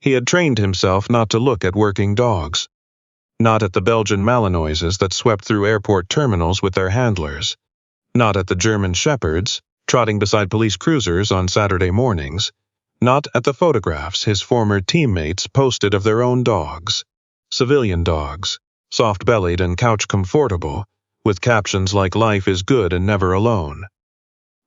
He had trained himself not to look at working dogs. Not at the Belgian Malinoises that swept through airport terminals with their handlers. Not at the German Shepherds, trotting beside police cruisers on Saturday mornings. Not at the photographs his former teammates posted of their own dogs. Civilian dogs, soft-bellied and couch-comfortable, with captions like "Life is good and never alone."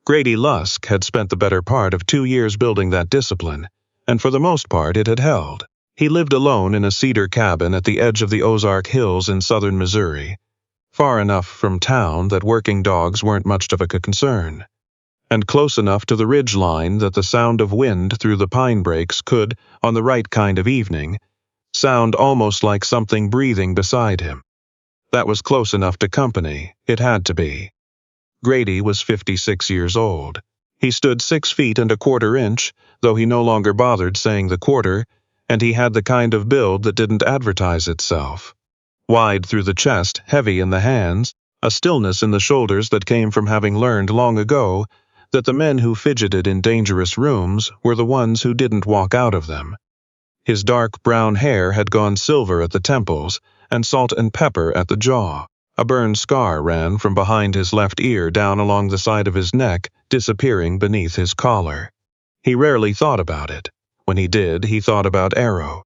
Grady Lusk had spent the better part of 2 years building that discipline, and for the most part it had held. He lived alone in a cedar cabin at the edge of the Ozark Hills in southern Missouri, far enough from town that working dogs weren't much of a concern, and close enough to the ridge line that the sound of wind through the pine brakes could, on the right kind of evening, sound almost like something breathing beside him. That was close enough to company, it had to be. Grady was 56 years old. He stood 6 feet and a quarter inch, though he no longer bothered saying the quarter, and he had the kind of build that didn't advertise itself. Wide through the chest, heavy in the hands, a stillness in the shoulders that came from having learned long ago that the men who fidgeted in dangerous rooms were the ones who didn't walk out of them. His dark brown hair had gone silver at the temples and salt and pepper at the jaw. A burn scar ran from behind his left ear down along the side of his neck, disappearing beneath his collar. He rarely thought about it. When he did, he thought about Arrow.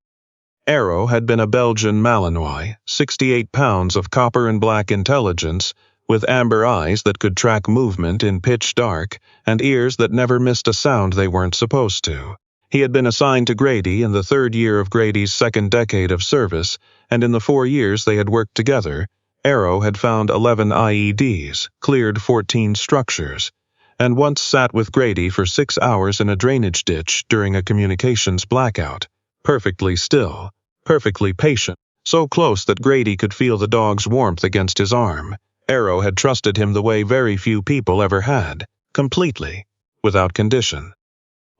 Arrow had been a Belgian Malinois, 68 pounds of copper and black intelligence, with amber eyes that could track movement in pitch dark and ears that never missed a sound they weren't supposed to. He had been assigned to Grady in the 3rd year of Grady's 2nd decade of service, and in the 4 years they had worked together, Arrow had found 11 IEDs, cleared 14 structures, and once sat with Grady for 6 hours in a drainage ditch during a communications blackout, perfectly still, perfectly patient, so close that Grady could feel the dog's warmth against his arm. Arrow had trusted him the way very few people ever had, completely, without condition.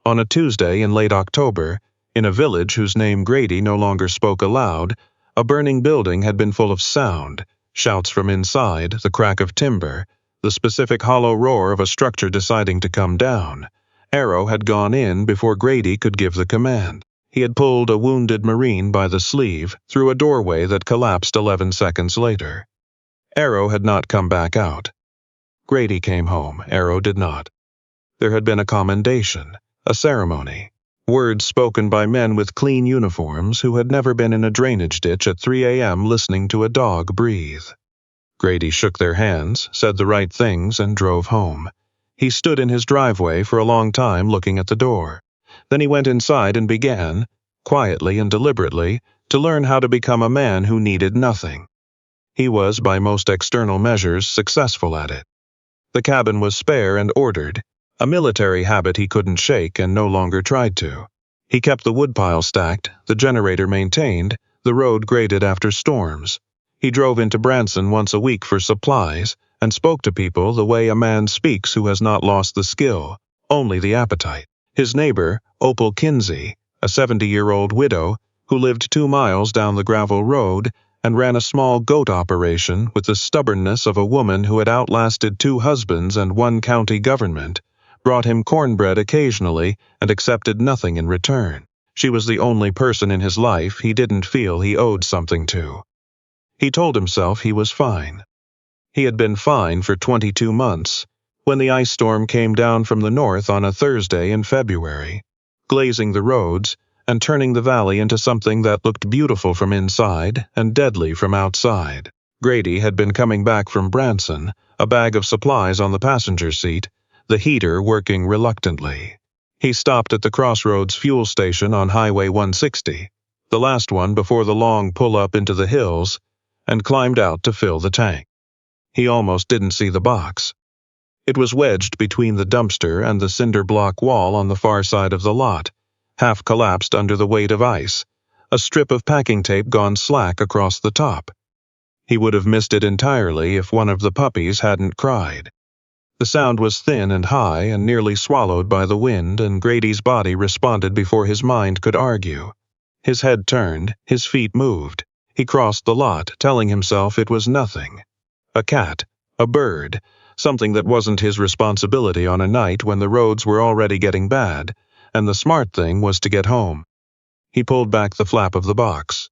On a Tuesday in late October, in a village whose name Grady no longer spoke aloud, a burning building had been full of sound, shouts from inside, the crack of timber, the specific hollow roar of a structure deciding to come down. Arrow had gone in before Grady could give the command. He had pulled a wounded Marine by the sleeve through a doorway that collapsed 11 seconds later. Arrow had not come back out. Grady came home, Arrow did not. There had been a commendation, a ceremony, words spoken by men with clean uniforms who had never been in a drainage ditch at 3 a.m. listening to a dog breathe. Grady shook their hands, said the right things, and drove home. He stood in his driveway for a long time looking at the door. Then he went inside and began, quietly and deliberately, to learn how to become a man who needed nothing. He was, by most external measures, successful at it. The cabin was spare and ordered, a military habit he couldn't shake and no longer tried to. He kept the woodpile stacked, the generator maintained, the road graded after storms. He drove into Branson once a week for supplies and spoke to people the way a man speaks who has not lost the skill, only the appetite. His neighbor, Opal Kinsey, a 70-year-old widow who lived 2 miles down the gravel road and ran a small goat operation with the stubbornness of a woman who had outlasted 2 husbands and 1 county government, brought him cornbread occasionally and accepted nothing in return. She was the only person in his life he didn't feel he owed something to. He told himself he was fine. He had been fine for 22 months, when the ice storm came down from the north on a Thursday in February, glazing the roads and turning the valley into something that looked beautiful from inside and deadly from outside. Grady had been coming back from Branson, a bag of supplies on the passenger seat, the heater working reluctantly. He stopped at the Crossroads fuel station on Highway 160, the last one before the long pull-up into the hills, and climbed out to fill the tank. He almost didn't see the box. It was wedged between the dumpster and the cinder block wall on the far side of the lot, half collapsed under the weight of ice, a strip of packing tape gone slack across the top. He would have missed it entirely if one of the puppies hadn't cried. The sound was thin and high and nearly swallowed by the wind, and Grady's body responded before his mind could argue. His head turned, his feet moved. He crossed the lot, telling himself it was nothing. A cat, a bird, something that wasn't his responsibility on a night when the roads were already getting bad, and the smart thing was to get home. He pulled back the flap of the box.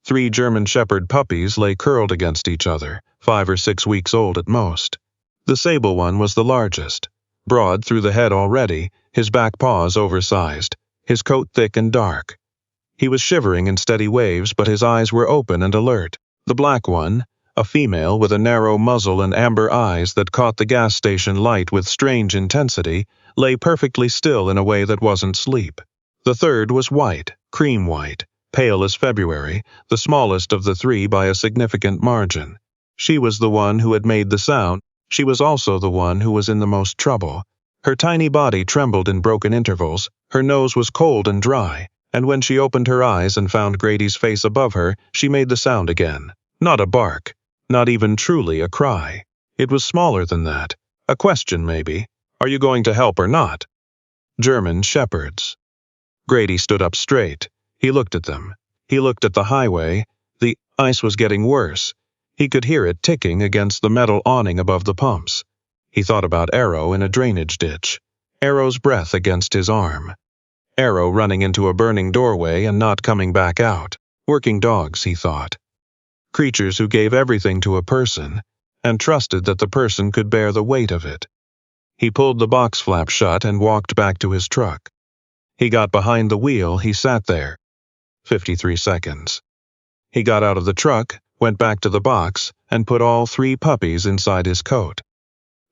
3 German Shepherd puppies lay curled against each other, 5 or 6 weeks old at most. The sable one was the largest, broad through the head already, his back paws oversized, his coat thick and dark. He was shivering in steady waves, but his eyes were open and alert. The black one, a female with a narrow muzzle and amber eyes that caught the gas station light with strange intensity, lay perfectly still in a way that wasn't sleep. The third was white, cream white, pale as February, the smallest of the 3 by a significant margin. She was the one who had made the sound. She was also the one who was in the most trouble. Her tiny body trembled in broken intervals, her nose was cold and dry, and when she opened her eyes and found Grady's face above her, she made the sound again. Not a bark, not even truly a cry. It was smaller than that. A question, maybe. Are you going to help or not? German Shepherds. Grady stood up straight. He looked at them. He looked at the highway. The ice was getting worse. He could hear it ticking against the metal awning above the pumps. He thought about Arrow in a drainage ditch. Arrow's breath against his arm. Arrow running into a burning doorway and not coming back out. Working dogs, he thought. Creatures who gave everything to a person, and trusted that the person could bear the weight of it. He pulled the box flap shut and walked back to his truck. He got behind the wheel. He sat there. 53 seconds. He got out of the truck, went back to the box, and put all 3 puppies inside his coat.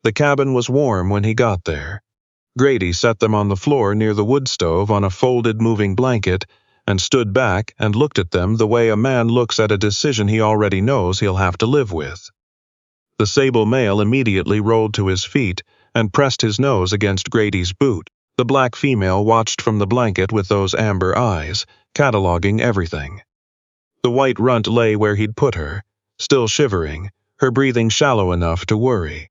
The cabin was warm when he got there. Grady set them on the floor near the wood stove on a folded moving blanket and stood back and looked at them the way a man looks at a decision he already knows he'll have to live with. The sable male immediately rolled to his feet and pressed his nose against Grady's boot. The black female watched from the blanket with those amber eyes, cataloging everything. The white runt lay where he'd put her, still shivering, her breathing shallow enough to worry.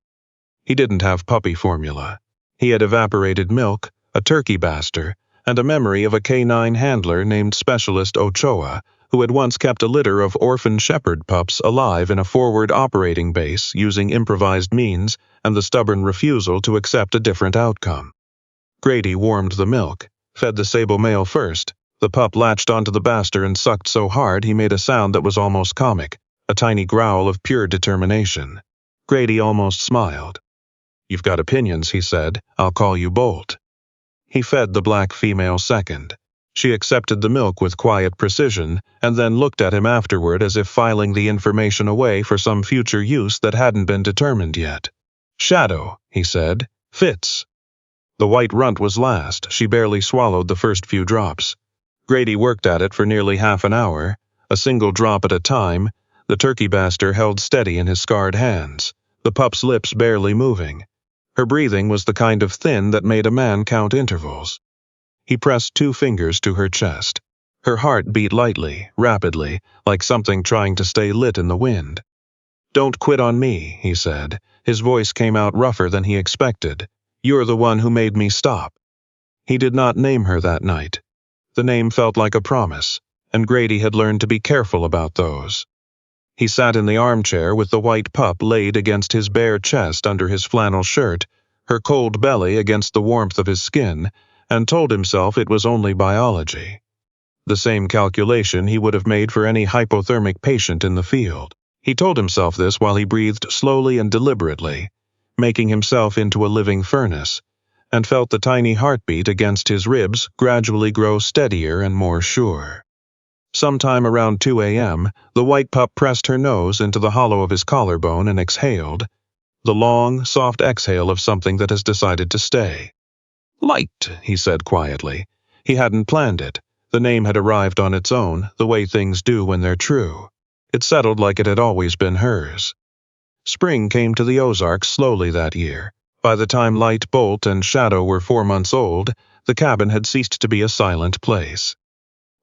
He didn't have puppy formula. He had evaporated milk, a turkey baster, and a memory of a canine handler named Specialist Ochoa, who had once kept a litter of orphan shepherd pups alive in a forward operating base using improvised means and the stubborn refusal to accept a different outcome. Grady warmed the milk, fed the sable male first. The pup latched onto the baster and sucked so hard he made a sound that was almost comic, a tiny growl of pure determination. Grady almost smiled. "You've got opinions," he said. "I'll call you Bolt." He fed the black female second. She accepted the milk with quiet precision and then looked at him afterward as if filing the information away for some future use that hadn't been determined yet. "Shadow," he said. "Fits." The white runt was last. She barely swallowed the first few drops. Grady worked at it for nearly half an hour, a single drop at a time, the turkey baster held steady in his scarred hands, the pup's lips barely moving. Her breathing was the kind of thin that made a man count intervals. He pressed 2 fingers to her chest. Her heart beat lightly, rapidly, like something trying to stay lit in the wind. "Don't quit on me," he said. His voice came out rougher than he expected. "You're the one who made me stop." He did not name her that night. The name felt like a promise, and Grady had learned to be careful about those. He sat in the armchair with the white pup laid against his bare chest under his flannel shirt, her cold belly against the warmth of his skin, and told himself it was only biology. The same calculation he would have made for any hypothermic patient in the field. He told himself this while he breathed slowly and deliberately, making himself into a living furnace, and felt the tiny heartbeat against his ribs gradually grow steadier and more sure. Sometime around 2 a.m., the white pup pressed her nose into the hollow of his collarbone and exhaled, the long, soft exhale of something that has decided to stay. "Light," he said quietly. He hadn't planned it. The name had arrived on its own, the way things do when they're true. It settled like it had always been hers. Spring came to the Ozarks slowly that year. By the time Light, Bolt, and Shadow were 4 months old, the cabin had ceased to be a silent place.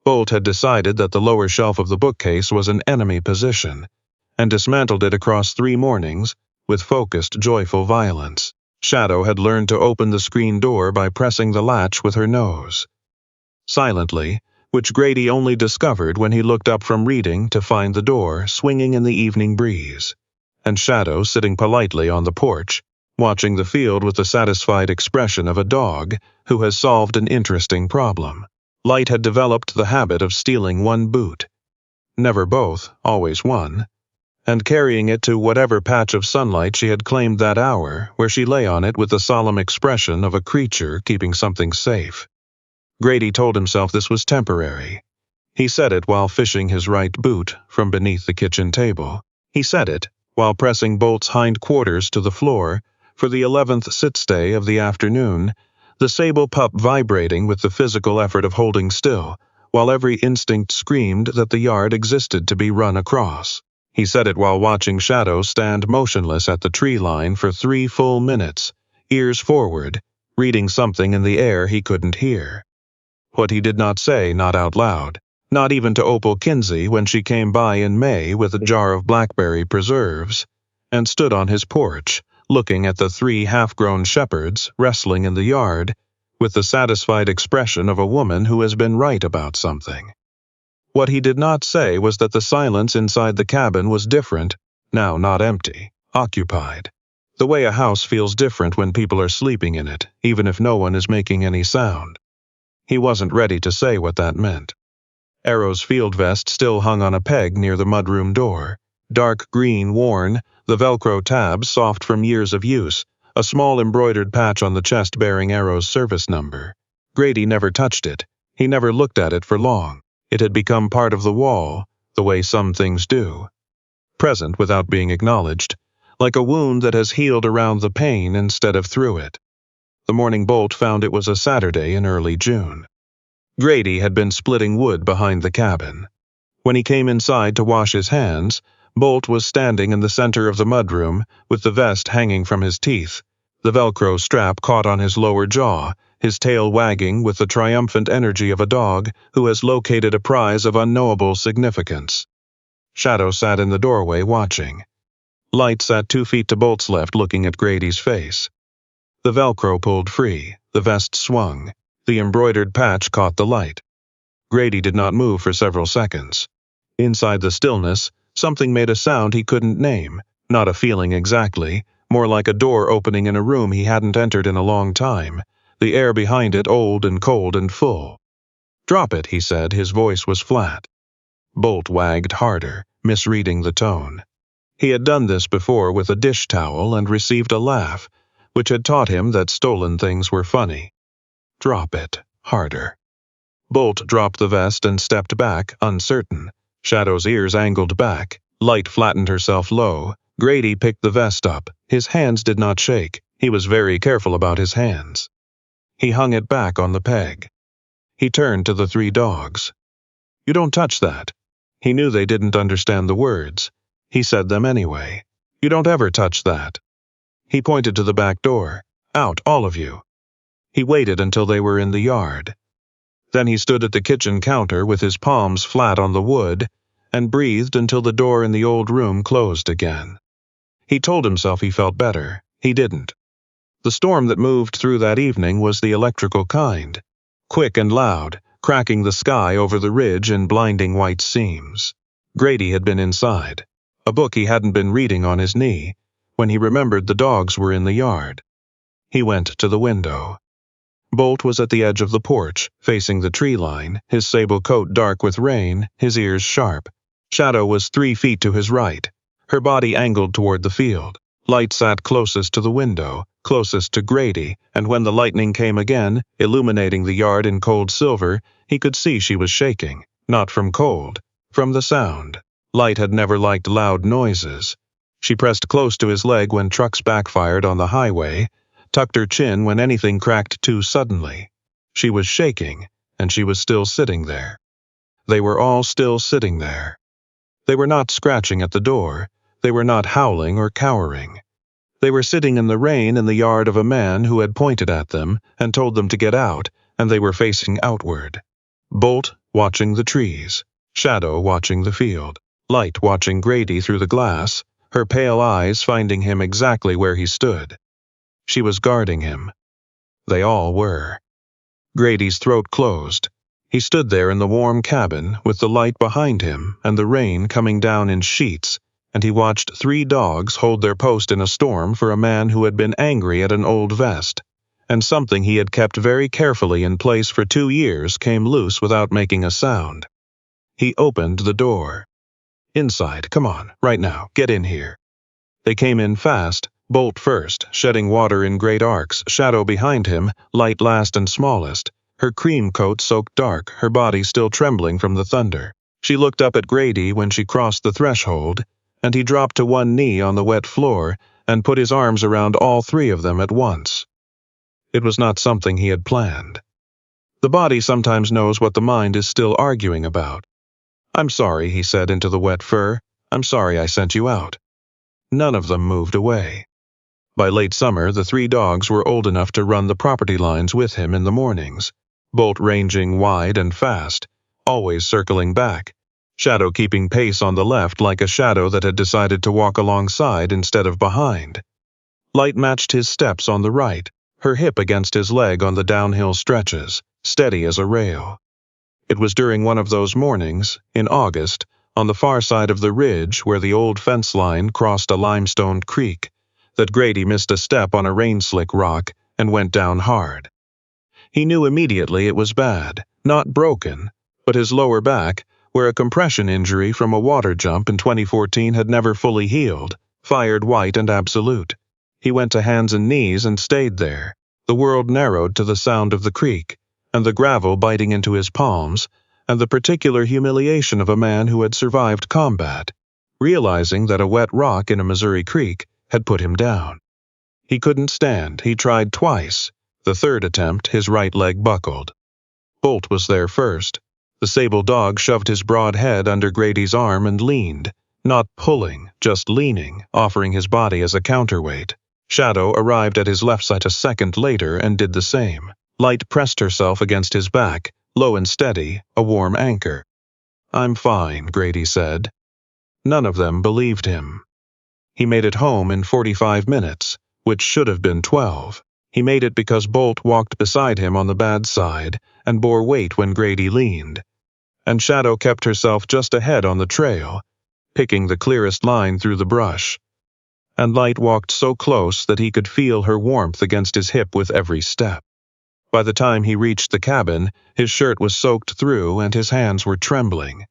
Bolt had decided that the lower shelf of the bookcase was an enemy position, and dismantled it across 3 mornings with focused, joyful violence. Shadow had learned to open the screen door by pressing the latch with her nose. Silently, which Grady only discovered when he looked up from reading to find the door swinging in the evening breeze, and Shadow sitting politely on the porch, watching the field with the satisfied expression of a dog who has solved an interesting problem. Light had developed the habit of stealing one boot. Never both, always one, and carrying it to whatever patch of sunlight she had claimed that hour, where she lay on it with the solemn expression of a creature keeping something safe. Grady told himself this was temporary. He said it while fishing his right boot from beneath the kitchen table. He said it while pressing Bolt's hind quarters to the floor for the 11th sit-stay of the afternoon, the sable pup vibrating with the physical effort of holding still, while every instinct screamed that the yard existed to be run across. He said it while watching Shadow stand motionless at the tree line for 3 full minutes, ears forward, reading something in the air he couldn't hear. What he did not say, not out loud, not even to Opal Kinsey when she came by in May with a jar of blackberry preserves, and stood on his porch, looking at the 3 half-grown shepherds wrestling in the yard, with the satisfied expression of a woman who has been right about something. What he did not say was that the silence inside the cabin was different, now not empty, occupied. The way a house feels different when people are sleeping in it, even if no one is making any sound. He wasn't ready to say what that meant. Arrow's field vest still hung on a peg near the mudroom door, dark green worn, the Velcro tabs soft from years of use, a small embroidered patch on the chest bearing Arrow's service number. Grady never touched it. He never looked at it for long. It had become part of the wall, the way some things do. Present without being acknowledged, like a wound that has healed around the pain instead of through it. The morning Bolt found it was a Saturday in early June. Grady had been splitting wood behind the cabin. When he came inside to wash his hands, Bolt was standing in the center of the mudroom with the vest hanging from his teeth, the Velcro strap caught on his lower jaw, his tail wagging with the triumphant energy of a dog who has located a prize of unknowable significance. Shadow sat in the doorway watching. Light sat 2 feet to Bolt's left looking at Grady's face. The Velcro pulled free, the vest swung. The embroidered patch caught the light. Grady did not move for several seconds. Inside the stillness, something made a sound he couldn't name, not a feeling exactly, more like a door opening in a room he hadn't entered in a long time, the air behind it old and cold and full. "Drop it," he said, his voice was flat. Bolt wagged harder, misreading the tone. He had done this before with a dish towel and received a laugh, which had taught him that stolen things were funny. "Drop it, harder." Bolt dropped the vest and stepped back, uncertain. Shadow's ears angled back. Light flattened herself low. Grady picked the vest up. His hands did not shake. He was very careful about his hands. He hung it back on the peg. He turned to the 3 dogs. "You don't touch that." He knew they didn't understand the words. He said them anyway. "You don't ever touch that." He pointed to the back door. "Out, all of you." He waited until they were in the yard. Then he stood at the kitchen counter with his palms flat on the wood and breathed until the door in the old room closed again. He told himself he felt better. He didn't. The storm that moved through that evening was the electrical kind, quick and loud, cracking the sky over the ridge in blinding white seams. Grady had been inside, a book he hadn't been reading on his knee, when he remembered the dogs were in the yard. He went to the window. Bolt was at the edge of the porch, facing the tree line, his sable coat dark with rain, his ears sharp. Shadow was 3 feet to his right, her body angled toward the field. Light sat closest to the window, closest to Grady, and when the lightning came again, illuminating the yard in cold silver, he could see she was shaking, not from cold, from the sound. Light had never liked loud noises. She pressed close to his leg when trucks backfired on the highway, tucked her chin when anything cracked too suddenly. She was shaking, and she was still sitting there. They were all still sitting there. They were not scratching at the door. They were not howling or cowering. They were sitting in the rain in the yard of a man who had pointed at them and told them to get out, and they were facing outward. Bolt watching the trees, Shadow watching the field, Light watching Grady through the glass, her pale eyes finding him exactly where he stood. She was guarding him. They all were. Grady's throat closed. He stood there in the warm cabin with the light behind him and the rain coming down in sheets, and he watched 3 dogs hold their post in a storm for a man who had been angry at an old vest, and something he had kept very carefully in place for 2 years came loose without making a sound. He opened the door. "Inside, come on, right now, get in here." They came in fast, Bolt first, shedding water in great arcs, Shadow behind him, Light last and smallest, her cream coat soaked dark, her body still trembling from the thunder. She looked up at Grady when she crossed the threshold, and he dropped to one knee on the wet floor and put his arms around all three of them at once. It was not something he had planned. The body sometimes knows what the mind is still arguing about. "I'm sorry," he said into the wet fur. "I'm sorry I sent you out." None of them moved away. By late summer, the 3 dogs were old enough to run the property lines with him in the mornings, Bolt ranging wide and fast, always circling back, Shadow keeping pace on the left like a shadow that had decided to walk alongside instead of behind. Light matched his steps on the right, her hip against his leg on the downhill stretches, steady as a rail. It was during one of those mornings, in August, on the far side of the ridge where the old fence line crossed a limestoned creek, that Grady missed a step on a rain-slick rock and went down hard. He knew immediately it was bad, not broken, but his lower back, where a compression injury from a water jump in 2014 had never fully healed, fired white and absolute. He went to hands and knees and stayed there, the world narrowed to the sound of the creek, and the gravel biting into his palms, and the particular humiliation of a man who had survived combat, realizing that a wet rock in a Missouri creek had put him down. He couldn't stand. He tried twice. The third attempt, his right leg buckled. Bolt was there first. The sable dog shoved his broad head under Grady's arm and leaned, not pulling, just leaning, offering his body as a counterweight. Shadow arrived at his left side a second later and did the same. Light pressed herself against his back, low and steady, a warm anchor. "I'm fine," Grady said. None of them believed him. He made it home in 45 minutes, which should have been 12. He made it because Bolt walked beside him on the bad side and bore weight when Grady leaned. And Shadow kept herself just ahead on the trail, picking the clearest line through the brush. And Light walked so close that he could feel her warmth against his hip with every step. By the time he reached the cabin, his shirt was soaked through and his hands were trembling.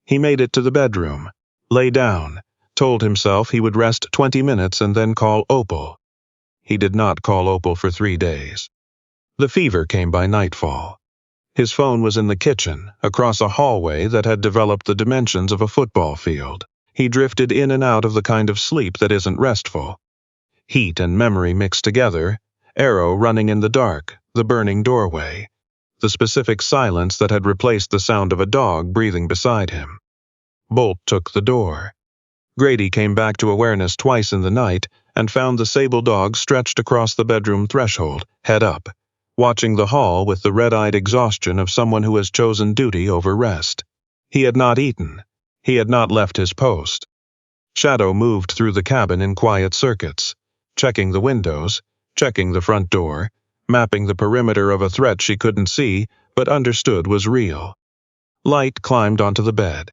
He made it to the bedroom, lay down, told himself he would rest 20 minutes and then call Opal. He did not call Opal for 3 days. The fever came by nightfall. His phone was in the kitchen, across a hallway that had developed the dimensions of a football field. He drifted in and out of the kind of sleep that isn't restful. Heat and memory mixed together, Arrow running in the dark, the burning doorway, the specific silence that had replaced the sound of a dog breathing beside him. Bolt took the door. Grady came back to awareness twice in the night and found the sable dog stretched across the bedroom threshold, head up, watching the hall with the red-eyed exhaustion of someone who has chosen duty over rest. He had not eaten. He had not left his post. Shadow moved through the cabin in quiet circuits, checking the windows, checking the front door, mapping the perimeter of a threat she couldn't see but understood was real. Light climbed onto the bed.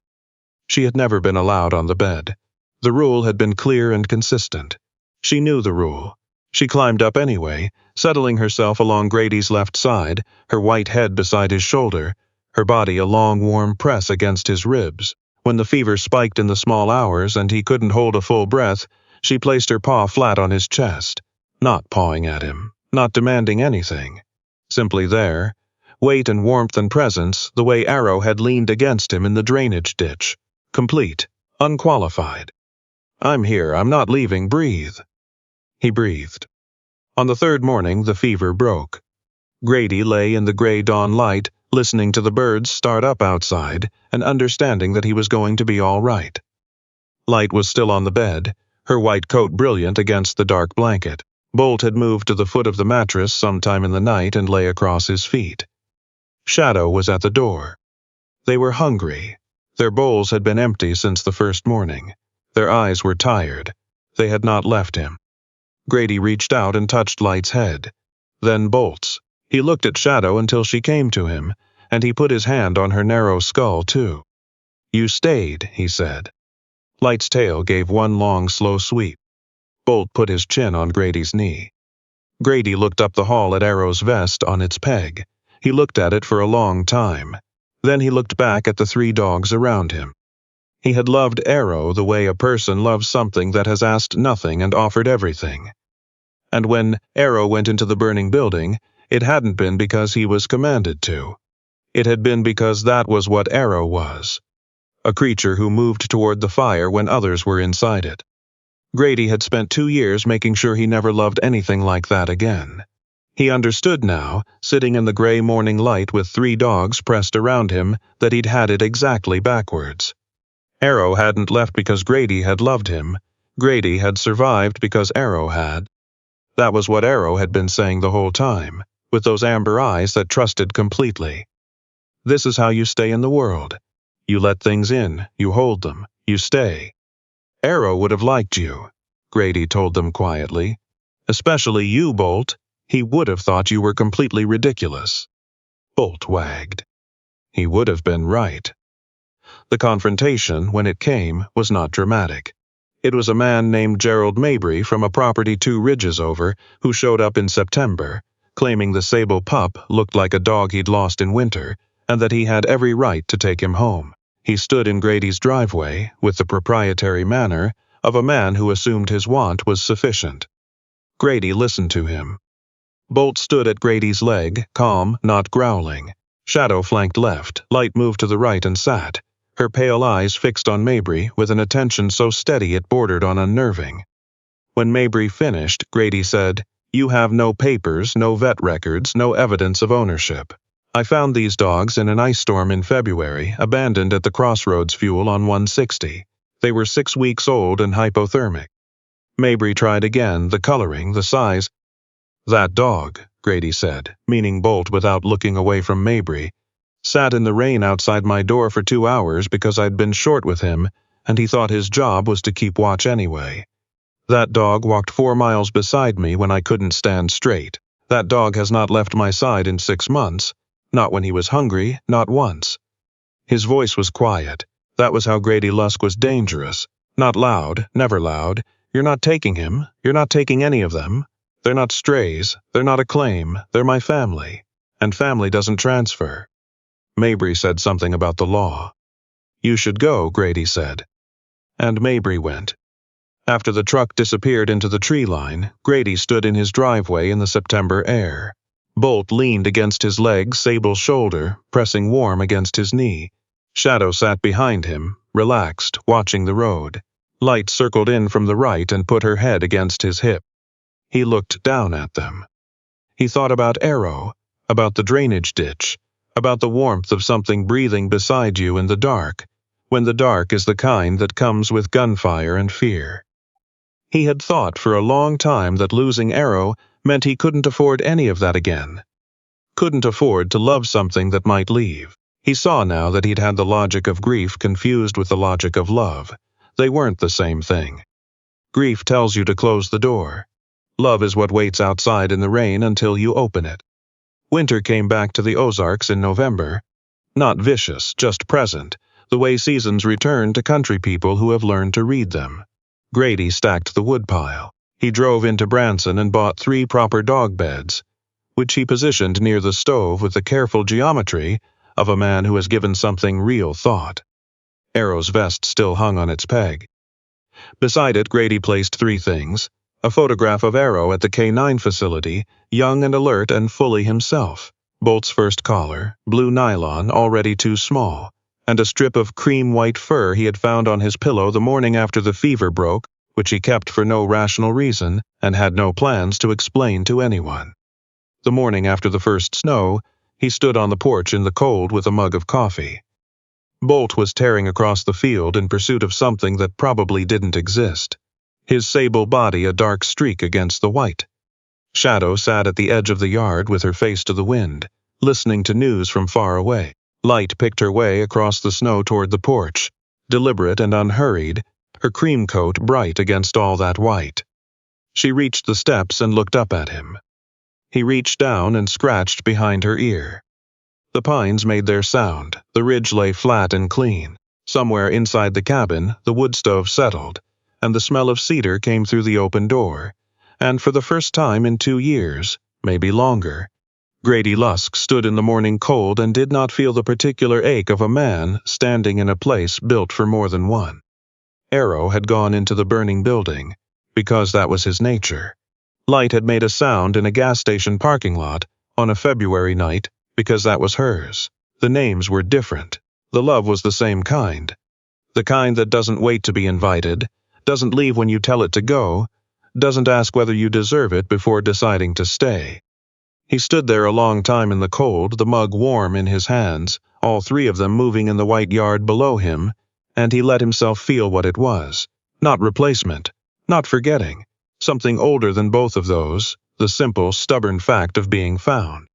She had never been allowed on the bed. The rule had been clear and consistent. She knew the rule. She climbed up anyway, settling herself along Grady's left side, her white head beside his shoulder, her body a long warm press against his ribs. When the fever spiked in the small hours and he couldn't hold a full breath, she placed her paw flat on his chest, not pawing at him, not demanding anything. Simply there, weight and warmth and presence, the way Arrow had leaned against him in the drainage ditch. Complete, unqualified. "I'm here, I'm not leaving, breathe." He breathed. On the third morning, the fever broke. Grady lay in the gray dawn light, listening to the birds start up outside and understanding that he was going to be all right. Light was still on the bed, her white coat brilliant against the dark blanket. Bolt had moved to the foot of the mattress sometime in the night and lay across his feet. Shadow was at the door. They were hungry. Their bowls had been empty since the first morning. Their eyes were tired. They had not left him. Grady reached out and touched Light's head. Then Bolt's. He looked at Shadow until she came to him, and he put his hand on her narrow skull, too. "You stayed," he said. Light's tail gave one long, slow sweep. Bolt put his chin on Grady's knee. Grady looked up the hall at Arrow's vest on its peg. He looked at it for a long time. Then he looked back at the 3 dogs around him. He had loved Arrow the way a person loves something that has asked nothing and offered everything. And when Arrow went into the burning building, it hadn't been because he was commanded to. It had been because that was what Arrow was. A creature who moved toward the fire when others were inside it. Grady had spent 2 years making sure he never loved anything like that again. He understood now, sitting in the gray morning light with 3 dogs pressed around him, that he'd had it exactly backwards. Arrow hadn't left because Grady had loved him. Grady had survived because Arrow had. That was what Arrow had been saying the whole time, with those amber eyes that trusted completely. This is how you stay in the world. You let things in, you hold them, you stay. Arrow would have liked you, Grady told them quietly. Especially you, Bolt. He would have thought you were completely ridiculous. Bolt wagged. He would have been right. The confrontation, when it came, was not dramatic. It was a man named Gerald Mabry from a property 2 ridges over who showed up in September, claiming the sable pup looked like a dog he'd lost in winter, and that he had every right to take him home. He stood in Grady's driveway with the proprietary manner of a man who assumed his want was sufficient. Grady listened to him. Bolt stood at Grady's leg, calm, not growling. Shadow flanked left, Light moved to the right and sat, her pale eyes fixed on Mabry with an attention so steady it bordered on unnerving. When Mabry finished, Grady said, "You have no papers, no vet records, no evidence of ownership. I found these dogs in an ice storm in February, abandoned at the Crossroads fuel on 160. They were 6 weeks old and hypothermic." Mabry tried again, the coloring, the size. "That dog," Grady said, meaning Bolt without looking away from Mabry, "sat in the rain outside my door for 2 hours because I'd been short with him, and he thought his job was to keep watch anyway. That dog walked 4 miles beside me when I couldn't stand straight. That dog has not left my side in 6 months. Not when he was hungry, not once." His voice was quiet. That was how Grady Lusk was dangerous. Not loud, never loud. "You're not taking him. You're not taking any of them. They're not strays. They're not a claim. They're my family. And family doesn't transfer." Mabry said something about the law. "You should go," Grady said. And Mabry went. After the truck disappeared into the tree line, Grady stood in his driveway in the September air. Bolt leaned against his leg, Sable's shoulder, pressing warm against his knee. Shadow sat behind him, relaxed, watching the road. Light circled in from the right and put her head against his hip. He looked down at them. He thought about Arrow, about the drainage ditch, about the warmth of something breathing beside you in the dark, when the dark is the kind that comes with gunfire and fear. He had thought for a long time that losing Arrow meant he couldn't afford any of that again. Couldn't afford to love something that might leave. He saw now that he'd had the logic of grief confused with the logic of love. They weren't the same thing. Grief tells you to close the door. Love is what waits outside in the rain until you open it. Winter came back to the Ozarks in November. Not vicious, just present, the way seasons return to country people who have learned to read them. Grady stacked the woodpile. He drove into Branson and bought 3 proper dog beds, which he positioned near the stove with the careful geometry of a man who has given something real thought. Arrow's vest still hung on its peg. Beside it, Grady placed 3 things: a photograph of Arrow at the K9 facility, young and alert and fully himself, Bolt's first collar, blue nylon already too small, and a strip of cream-white fur he had found on his pillow the morning after the fever broke, which he kept for no rational reason and had no plans to explain to anyone. The morning after the first snow, he stood on the porch in the cold with a mug of coffee. Bolt was tearing across the field in pursuit of something that probably didn't exist, his sable body a dark streak against the white. Shadow sat at the edge of the yard with her face to the wind, listening to news from far away. Light picked her way across the snow toward the porch, deliberate and unhurried, her cream coat bright against all that white. She reached the steps and looked up at him. He reached down and scratched behind her ear. The pines made their sound, the ridge lay flat and clean. Somewhere inside the cabin, the wood stove settled, and the smell of cedar came through the open door, and for the first time in 2 years, maybe longer, Grady Lusk stood in the morning cold and did not feel the particular ache of a man standing in a place built for more than one. Arrow had gone into the burning building, because that was his nature. Light had made a sound in a gas station parking lot on a February night, because that was hers. The names were different. The love was the same kind. The kind that doesn't wait to be invited, doesn't leave when you tell it to go, doesn't ask whether you deserve it before deciding to stay. He stood there a long time in the cold, the mug warm in his hands, all three of them moving in the white yard below him, and he let himself feel what it was. Not replacement, not forgetting, something older than both of those, the simple, stubborn fact of being found.